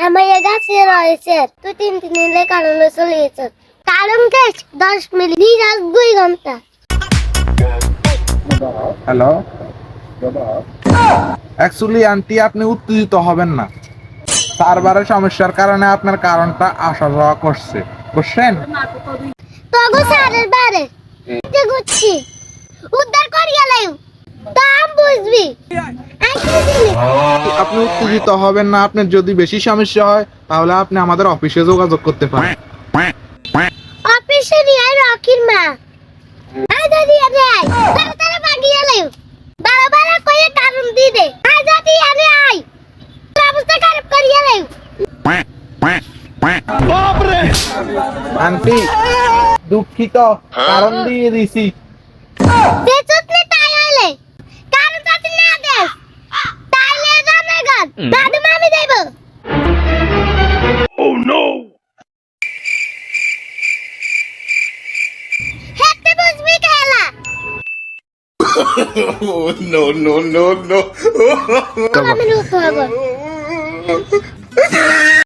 আমার গাছে রয়েছে তুই 3 দিনের কারণে চলে গেছ কারণ দেশ 10 মিনিট নিরাজ 2 ঘন্টা। হ্যালো, অ্যাকচুয়ালি আন্টি আপনি উত্তেজিত হবেন না। সার্ভারের সমস্যার কারণে আপনার কারণটা আসা যাওয়া করছে, বুঝছেন? তগো সারের বারে যে গুচ্ছি উদ্ধার করিয়া লাইও দাম বুঝবি আপনি উত্তেজিত হবেন না। আপনার যদি বেশি সমস্যা হয় তাহলে আপনি আমাদের অফিসে যোগাযোগ করতে পারেন। অফিসে নিয়ে রকির মা আই দাদি আরে আই তাড়াতাড়ি ভাগিয়া লাইও বারবার কইয়ে কারণ দি দে আই দাদি আরে আই অবস্থা খারাপ করিয়া লাইও। আন্টি দুঃখিত, কারণ দিয়ে দিছি। বেচতনি তাই হইলে কারণ যদি না দেস তাইলে জানে গান দাদু মামি দেব। ও নো হেতে বুঝবি খেলা। Oh, no, no, no, no. আমি রূপ হবো